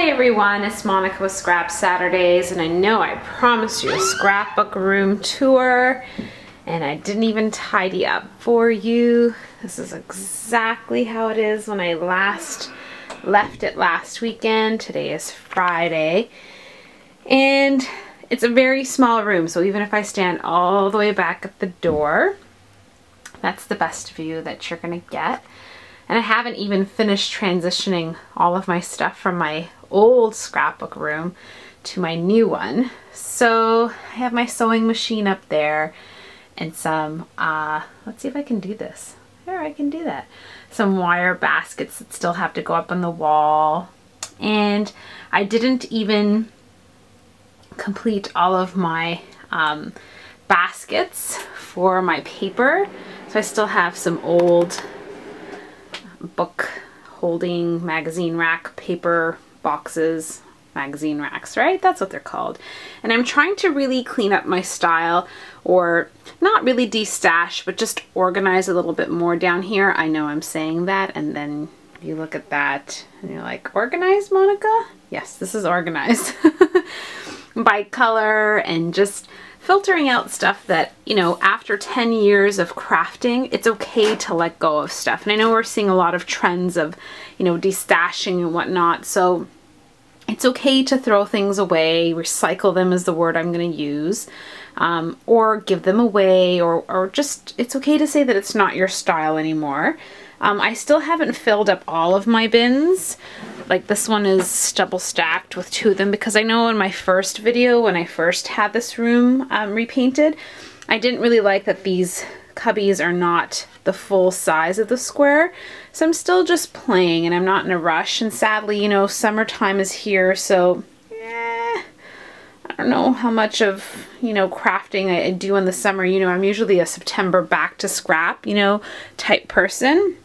Hey everyone, it's Monica with Scrap Saturdays, and I know I promised you a scrapbook room tour and I didn't even tidy up for you. This is exactly how it is when I last left it last weekend. Today is Friday and it's a very small room, so even if I stand all the way back at the door, that's the best view that you're gonna get. And I haven't even finished transitioning all of my stuff from my old scrapbook room to my new one. So I have my sewing machine up there and some, let's see if I can do this. There, I can do that. Some wire baskets that still have to go up on the wall. And I didn't even complete all of my baskets for my paper. So I still have some old book holding magazine rack paper boxes, magazine racks, right? That's what they're called. And I'm trying to really clean up my style, or not really de-stash, but just organize a little bit more down here. I know I'm saying that, and then you look at that and you're like, organized, Monica? Yes, this is organized. By color and just filtering out stuff that, you know, after 10 years of crafting, it's okay to let go of stuff. And I know we're seeing a lot of trends of, you know, destashing and whatnot. So it's okay to throw things away. Recycle them is the word I'm going to use. Or give them away, or just, it's okay to say that it's not your style anymore. I still haven't filled up all of my bins. Like this one is double stacked with 2 of them, because I know in my first video when I first had this room repainted, I didn't really like that these cubbies are not the full size of the square. So I'm still just playing and I'm not in a rush. And sadly, you know, summertime is here, so I don't know how much of, you know, crafting I do in the summer. You know, I'm usually a September back to scrap, you know, type person.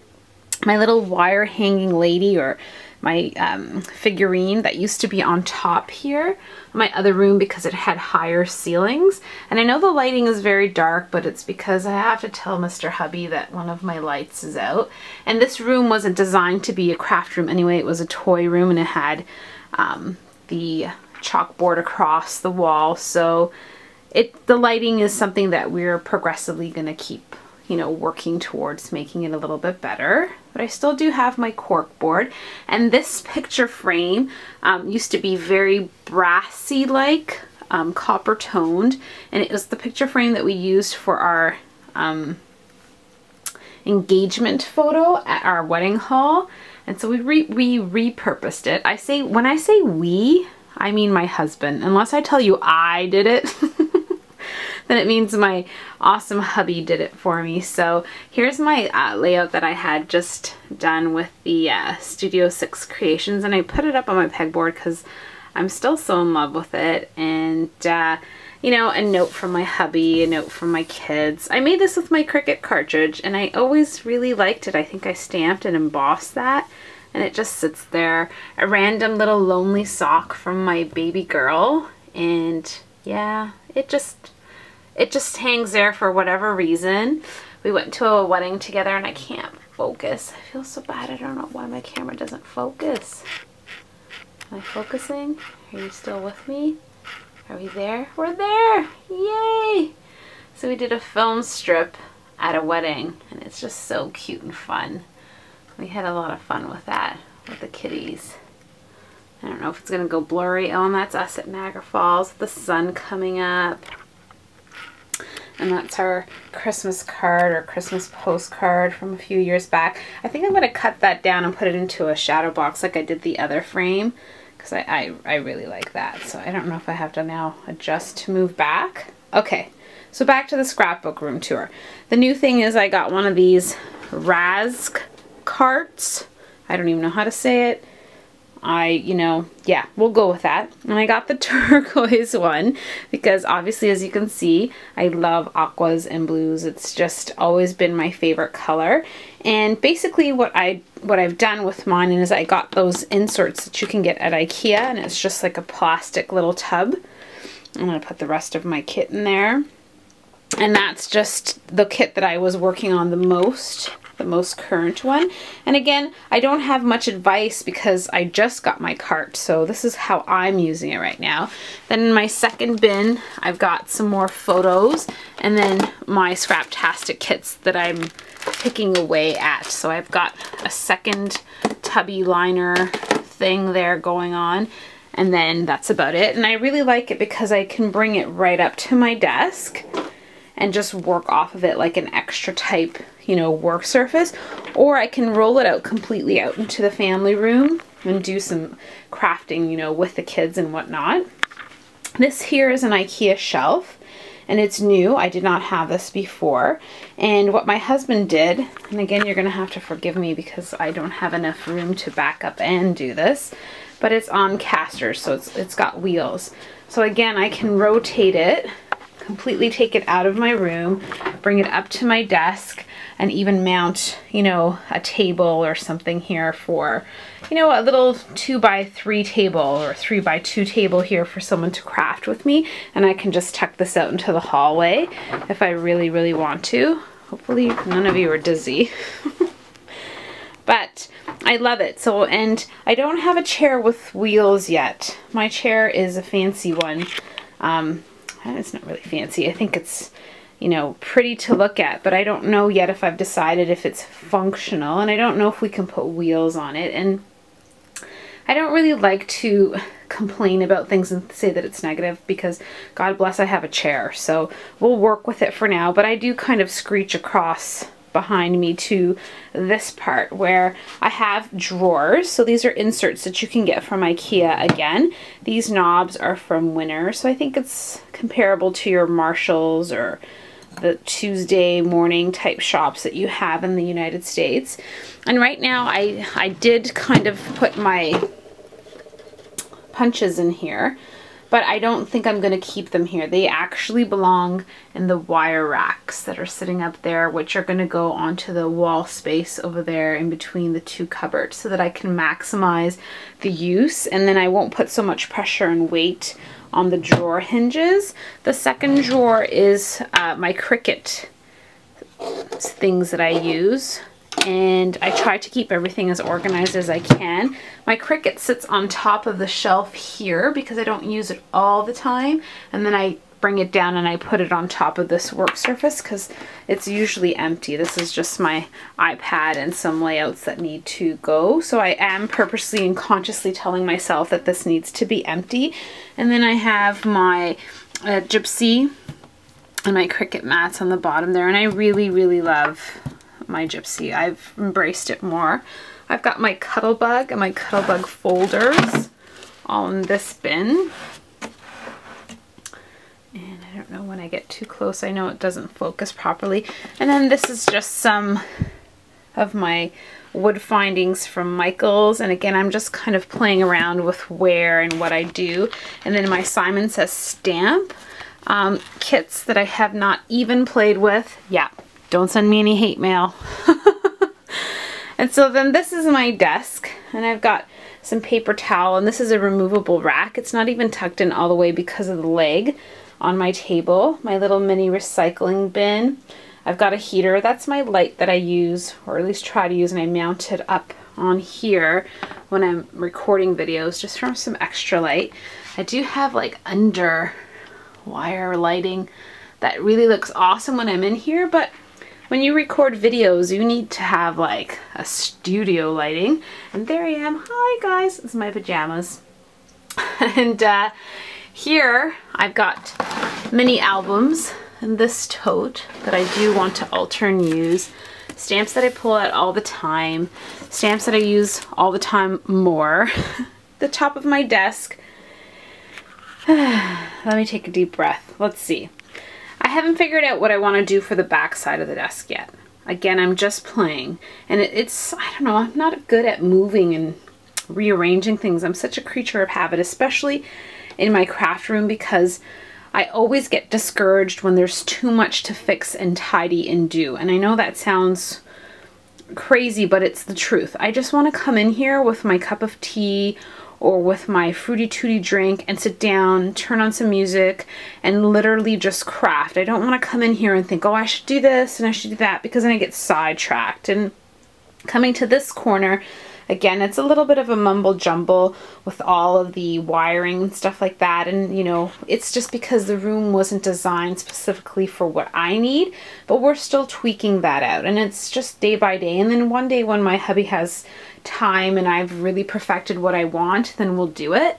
My little wire hanging lady, or my figurine that used to be on top here in my other room because it had higher ceilings. And I know the lighting is very dark, but it's because I have to tell Mr. Hubby that one of my lights is out. And this room wasn't designed to be a craft room anyway. It was a toy room, and it had the chalkboard across the wall. So the lighting is something that we're progressively going to keep, you know, working towards making it a little bit better. But I still do have my cork board, and this picture frame used to be very brassy like, copper toned, and it was the picture frame that we used for our engagement photo at our wedding hall. And so we repurposed it. When I say we, I mean my husband. Unless I tell you I did it, then it means my awesome hubby did it for me. So here's my layout that I had just done with the Studio 6 Creations, and I put it up on my pegboard because I'm still so in love with it. And you know, a note from my hubby, a note from my kids. I made this with my Cricut cartridge, and I always really liked it. I think I stamped and embossed that, and it just sits there. A random little lonely sock from my baby girl, and yeah, it just hangs there for whatever reason. We went to a wedding together and I can't focus. I feel so bad. I don't know why my camera doesn't focus. Am I focusing? Are you still with me? Are we there? We're there! Yay! So we did a film strip at a wedding, and it's just so cute and fun. We had a lot of fun with that, with the kitties. I don't know if it's gonna go blurry. Oh, and that's us at Niagara Falls, the sun coming up. And that's our Christmas card, or Christmas postcard from a few years back. I think I'm going to cut that down and put it into a shadow box like I did the other frame, because I really like that. So I don't know if I have to now adjust to move back. Okay, so back to the scrapbook room tour. The new thing is I got one of these Razk carts. I don't even know how to say it. You know, yeah, we'll go with that. And I got the turquoise one because obviously, as you can see, I love aquas and blues. It's just always been my favorite color. And basically what I've done with mine is I got those inserts that you can get at IKEA, and it's just like a plastic little tub. I'm going to put the rest of my kit in there. And that's just the kit that I was working on the most the most current one. And again, I don't have much advice because I just got my cart, so this is how I'm using it right now. Then in my second bin, I've got some more photos, and then my Scraptastic kits that I'm picking away at. So I've got a second tubby liner thing there going on, and then that's about it. And I really like it because I can bring it right up to my desk and just work off of it like an extra type, you know, work surface. Or I can roll it out completely out into the family room and do some crafting, you know, with the kids and whatnot. This here is an IKEA shelf, and it's new. I did not have this before. And what my husband did, and again, you're gonna have to forgive me because I don't have enough room to back up and do this, but it's on casters, so it's got wheels. So again, I can rotate it, completely take it out of my room, bring it up to my desk, and even mount, you know, a table or something here for, you know, a little 2x3 table or 3x2 table here for someone to craft with me. And I can just tuck this out into the hallway if I really, really want to. Hopefully none of you are dizzy. But I love it. So, and I don't have a chair with wheels yet. My chair is a fancy one. It's not really fancy. I think it's, you know, pretty to look at, but I don't know yet if I've decided if it's functional, and I don't know if we can put wheels on it. And I don't really like to complain about things and say that it's negative because God bless, I have a chair, so we'll work with it for now. But I do kind of screech across behind me to this part where I have drawers. So these are inserts that you can get from IKEA again. These knobs are from Winner, so I think it's comparable to your Marshalls or the Tuesday morning type shops that you have in the United States. And right now I did kind of put my punches in here, but I don't think I'm going to keep them here. They actually belong in the wire racks that are sitting up there, which are going to go onto the wall space over there in between the two cupboards so that I can maximize the use, and then I won't put so much pressure and weight on the drawer hinges. The second drawer is my Cricut things that I use, and I try to keep everything as organized as I can. My Cricut sits on top of the shelf here because I don't use it all the time, and then I bring it down and I put it on top of this work surface because it's usually empty. This is just my iPad and some layouts that need to go, so I am purposely and consciously telling myself that this needs to be empty. And then I have my Gypsy and my Cricut mats on the bottom there, and I really, really love my Gypsy. I've embraced it more. I've got my Cuttlebug and my Cuttlebug folders all in this bin. And I don't know when I get too close, I know it doesn't focus properly. And then this is just some of my wood findings from Michaels. And again, I'm just kind of playing around with where and what I do. And then my Simon Says stamp kits that I have not even played with. Yeah. Don't send me any hate mail. And so then this is my desk, and I've got some paper towel, and this is a removable rack. It's not even tucked in all the way because of the leg on my table. My little mini recycling bin. I've got a heater. That's my light that I use, or at least try to use, and I mount it up on here when I'm recording videos just for some extra light. I do have like under wire lighting that really looks awesome when I'm in here, but when you record videos, you need to have like a studio lighting. And there I am. Hi guys, it's my pajamas. And here I've got mini albums in this tote that I do want to alter and use. Stamps that I pull out all the time. Stamps that I use all the time more. The top of my desk. Let me take a deep breath. Let's see. I haven't figured out what I want to do for the back side of the desk yet. Again, I'm just playing. And it's, I don't know, I'm not good at moving and rearranging things. I'm such a creature of habit, especially in my craft room, because I always get discouraged when there's too much to fix and tidy and do. And I know that sounds crazy, but it's the truth. I just want to come in here with my cup of tea or with my fruity tooty drink and sit down, turn on some music, and literally just craft. I don't want to come in here and think, oh, I should do this and I should do that, because then I get sidetracked. And Coming to this corner, again, it's a little bit of a mumble jumble with all of the wiring and stuff like that. And, you know, it's just because the room wasn't designed specifically for what I need, but we're still tweaking that out. And it's just day by day. And then one day when my hubby has time and I've really perfected what I want, then we'll do it.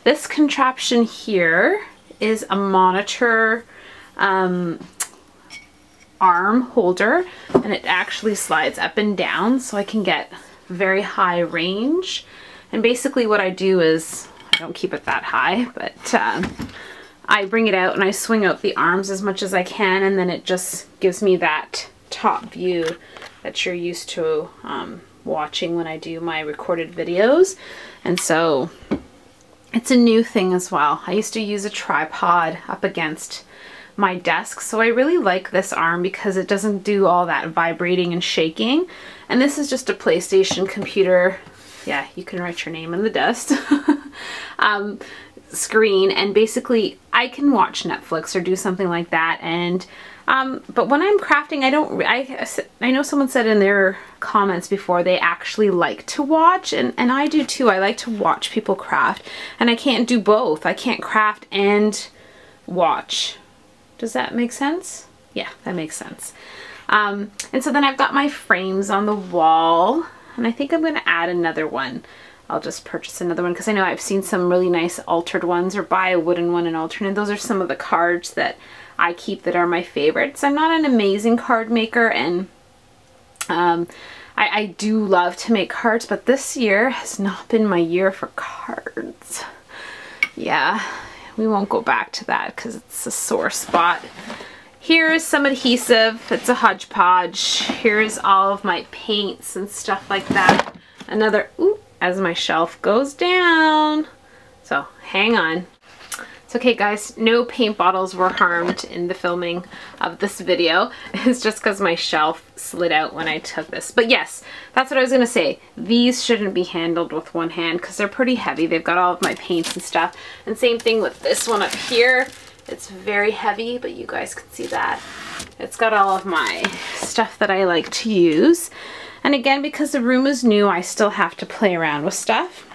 This contraption here is a monitor arm holder, and it actually slides up and down so I can get very high range. And basically what I do is, I don't keep it that high, but I bring it out and I swing out the arms as much as I can, and then it just gives me that top view that you're used to watching when I do my recorded videos. And so it's a new thing as well. I used to use a tripod up against my desk, so I really like this arm because it doesn't do all that vibrating and shaking. And this is just a PlayStation computer, yeah, you can write your name in the dust, screen, and basically I can watch Netflix or do something like that. And but when I'm crafting, I know someone said in their comments before they actually like to watch, and I do too. I like to watch people craft, and I can't do both. I can't craft and watch. Does that make sense? Yeah, that makes sense. And so then I've got my frames on the wall, and I think I'm going to add another one. I'll just purchase another one because I know I've seen some really nice altered ones, or buy a wooden one and alternate. Those are some of the cards that I keep that are my favorites. I'm not an amazing card maker, and I do love to make cards, but this year has not been my year for cards. Yeah. We won't go back to that because it's a sore spot. Here's some adhesive. It's a hodgepodge. Here's all of my paints and stuff like that. Another, ooh, as my shelf goes down. So hang on. It's okay, guys, no paint bottles were harmed in the filming of this video. It's just because my shelf slid out when I took this. But yes, that's what I was gonna say. These shouldn't be handled with one hand because they're pretty heavy. They've got all of my paints and stuff. And same thing with this one up here. It's very heavy, but you guys can see that. It's got all of my stuff that I like to use. And again, because the room is new, I still have to play around with stuff.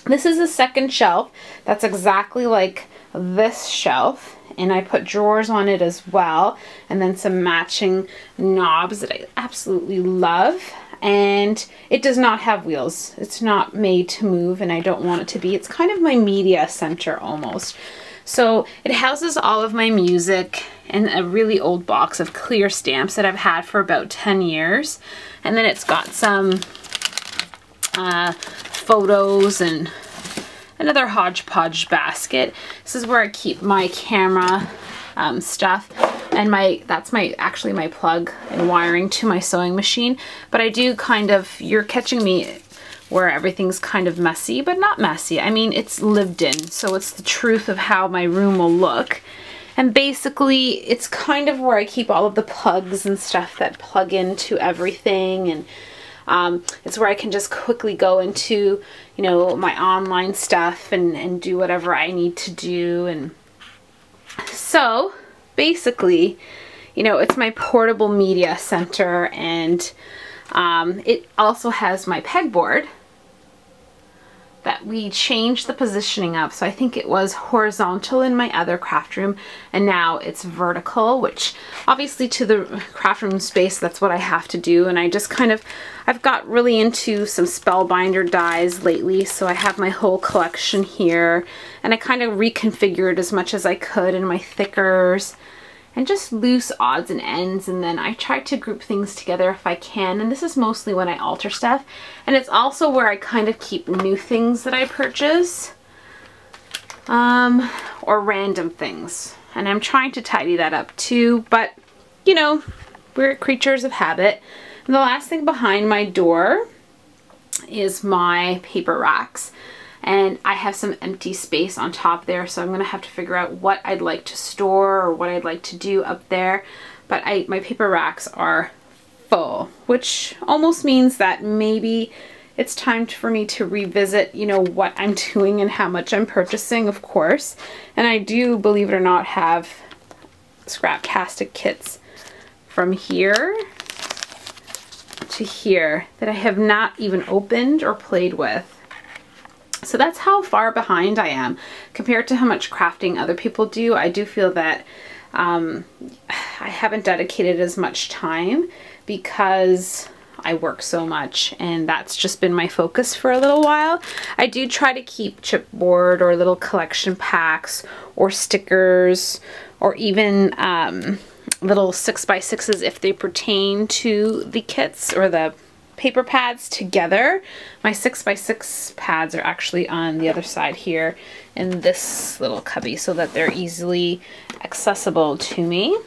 This is a second shelf that's exactly like this shelf, and I put drawers on it as well, and then some matching knobs that I absolutely love. And it does not have wheels. It's not made to move, and I don't want it to be. It's kind of my media center almost. So it houses all of my music and a really old box of clear stamps that I've had for about 10 years. And then it's got some photos and another hodgepodge basket. This is where I keep my camera stuff, and that's actually my plug and wiring to my sewing machine. But I do kind of, you're catching me where everything's kind of messy, but not messy. I mean, it's lived in, so it's the truth of how my room will look. And basically, it's kind of where I keep all of the plugs and stuff that plug into everything, and it's where I can just quickly go into, you know, my online stuff and do whatever I need to do. And so basically, you know, it's my portable media center, and it also has my pegboard that we changed the positioning of. So I think it was horizontal in my other craft room, and now it's vertical, which obviously to the craft room space, that's what I have to do. And I just kind of, I've got really into some Spellbinder dies lately, so I have my whole collection here, and I kind of reconfigured as much as I could in my thickers and just loose odds and ends, and then I try to group things together if I can. And this is mostly when I alter stuff, and it's also where I kind of keep new things that I purchase or random things, and I'm trying to tidy that up too, but you know, we're creatures of habit. And the last thing behind my door is my paper racks. And I have some empty space on top there, so I'm going to have to figure out what I'd like to store or what I'd like to do up there. But my paper racks are full, which almost means that maybe it's time for me to revisit, you know, what I'm doing and how much I'm purchasing, of course. And I do, believe it or not, have Scraptastic kits from here. to here that I have not even opened or played with. So that's how far behind I am compared to how much crafting other people do. I do feel that I haven't dedicated as much time because I work so much, and that's just been my focus for a little while. I do try to keep chipboard or little collection packs or stickers or even little 6x6s if they pertain to the kits or the paper pads together. My 6x6 pads are actually on the other side here in this little cubby so that they're easily accessible to me.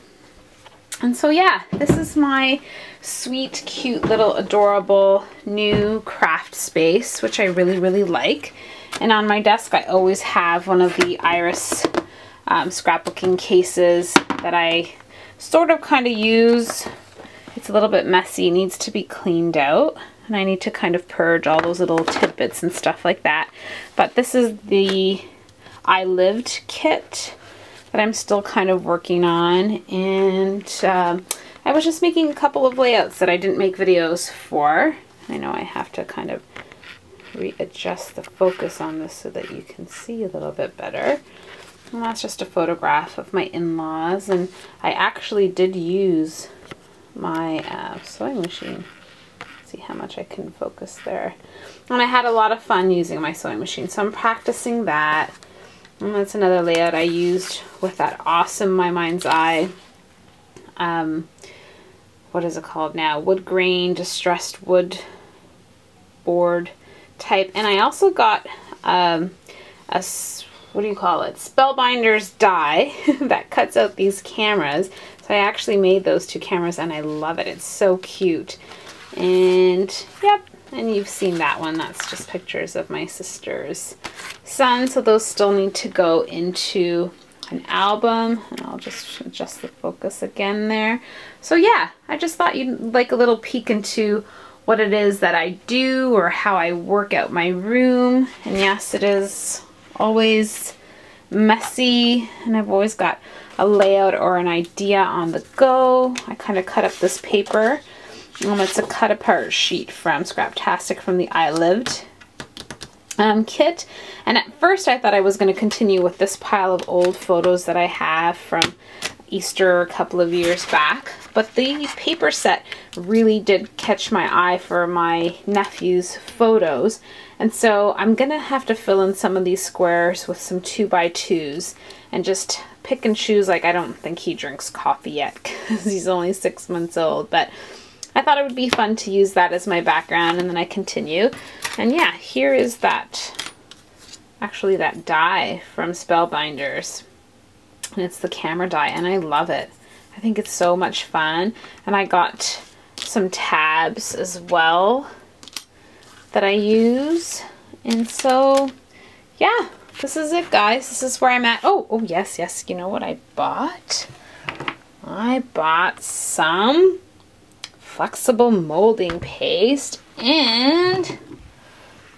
And so yeah, this is my sweet, cute, little adorable new craft space, which I really, really like. And on my desk, I always have one of the Iris scrapbooking cases that I sort of kind of use. It's a little bit messy, needs to be cleaned out, and I need to kind of purge all those little tidbits and stuff like that. But this is the I Lived kit that I'm still kind of working on, and I was just making a couple of layouts that I didn't make videos for. I know I have to kind of readjust the focus on this so that you can see a little bit better. And that's just a photograph of my in-laws, and I actually did use my sewing machine. See how much I can focus there. And I had a lot of fun using my sewing machine, so I'm practicing that. And that's another layout I used with that awesome My Mind's Eye, what is it called now? Wood grain, distressed wood board type. And I also got what do you call it? Spellbinders die that cuts out these cameras. So I actually made those two cameras and I love it. It's so cute. And yep, and you've seen that one. That's just pictures of my sister's son. So those still need to go into an album, and I'll just adjust the focus again there. So yeah, I just thought you'd like a little peek into what it is that I do or how I work out my room. And yes, it is always messy, and I've always got a layout or an idea on the go. I kind of cut up this paper. It's a cut apart sheet from Scraptastic from the I Lived kit. And at first I thought I was going to continue with this pile of old photos that I have from Easter a couple of years back. But the paper set really did catch my eye for my nephew's photos. And so I'm going to have to fill in some of these squares with some 2x2s and just pick and choose. Like, I don't think he drinks coffee yet because he's only 6 months old. But I thought it would be fun to use that as my background, and then I continue. And yeah, here is that, actually that die from Spellbinders. And it's the camera die, and I love it. I think it's so much fun. And I got some tabs as well that I use. And so, yeah, this is it, guys. This is where I'm at. Oh, yes. You know what I bought? I bought some flexible molding paste, and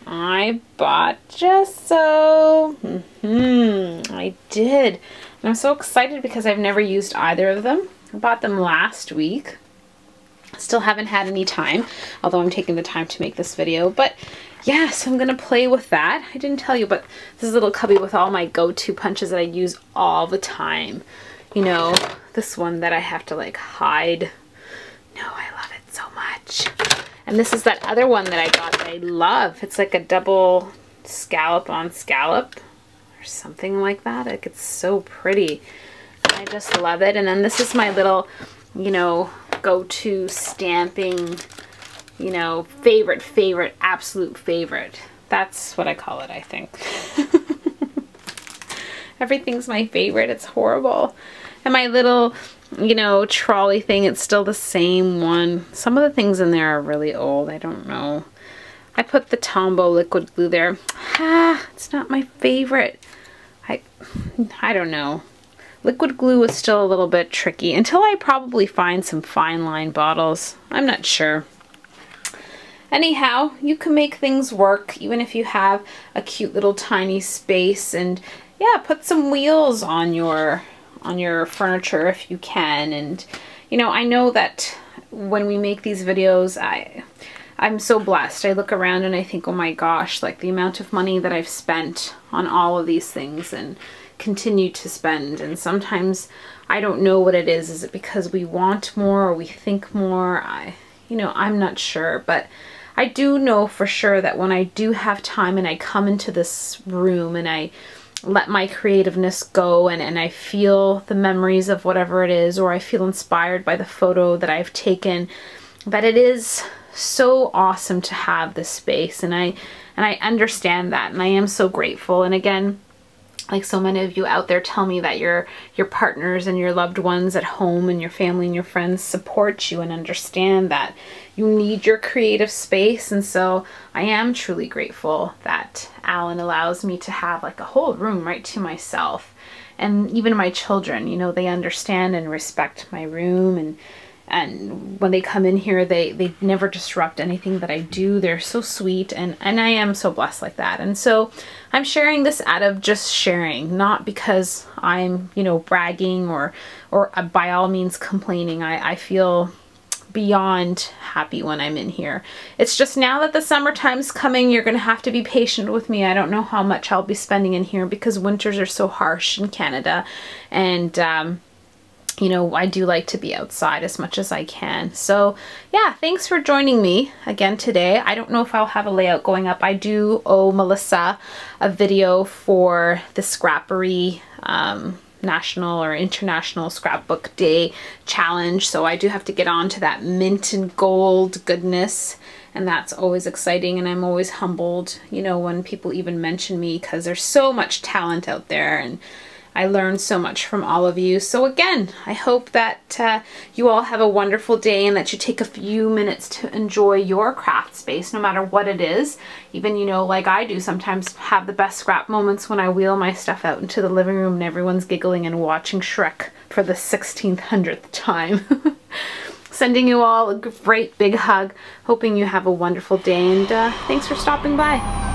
I bought gesso. I did. And I'm so excited because I've never used either of them. I bought them last week. Still haven't had any time, although I'm taking the time to make this video. But yeah, so I'm gonna play with that. I didn't tell you, but this is a little cubby with all my go-to punches that I use all the time. You know, this one that I have to like hide. No, I love it so much. And this is that other one that I got that I love. It's like a double scallop on scallop or something like that. Like, it's so pretty. I just love it. And then this is my little, you know, go-to stamping, you know, favorite, absolute favorite. That's what I call it, I think. Everything's my favorite. It's horrible. And my little, you know, trolley thing, it's still the same one. Some of the things in there are really old. I don't know. I put the Tombow liquid glue there. It's not my favorite. I don't know. Liquid glue is still a little bit tricky until I probably find some fine line bottles. I'm not sure. Anyhow, you can make things work even if you have a cute little tiny space, and yeah, put some wheels on your on your furniture if you can. And you know, I know that when we make these videos, I'm so blessed. I look around and I think, oh my gosh, like the amount of money that I've spent on all of these things and continue to spend. And sometimes I don't know what it is. Is it because we want more or we think more? You know, I'm not sure, but I do know for sure that when I do have time and I come into this room and I let my creativeness go and I feel the memories of whatever it is, or I feel inspired by the photo that I've taken, that it is so awesome to have this space. And I understand that, and I am so grateful. And again, like so many of you out there tell me that your partners and your loved ones at home and your family and your friends support you and understand that you need your creative space. And so I am truly grateful that Alan allows me to have like a whole room right to myself. And even my children, you know, they understand and respect my room, and when they come in here, they never disrupt anything that I do. They're so sweet, and I am so blessed like that. And so I'm sharing this out of just sharing, not because I'm, you know, bragging or by all means complaining. I feel beyond happy when I'm in here. It's just now that the summertime's coming, you're gonna have to be patient with me. I don't know how much I'll be spending in here because winters are so harsh in Canada, and you know, I do like to be outside as much as I can. So yeah, thanks for joining me again today. I don't know if I'll have a layout going up. I do owe Melissa a video for the Scrappery National or International Scrapbook Day Challenge. So I do have to get on to that mint and gold goodness. And that's always exciting, and I'm always humbled, you know, when people even mention me, because there's so much talent out there, and I learned so much from all of you. So again, I hope that you all have a wonderful day and that you take a few minutes to enjoy your craft space, no matter what it is. Even, you know, like I do sometimes have the best scrap moments when I wheel my stuff out into the living room and everyone's giggling and watching Shrek for the 1600th time. Sending you all a great big hug, hoping you have a wonderful day, and thanks for stopping by.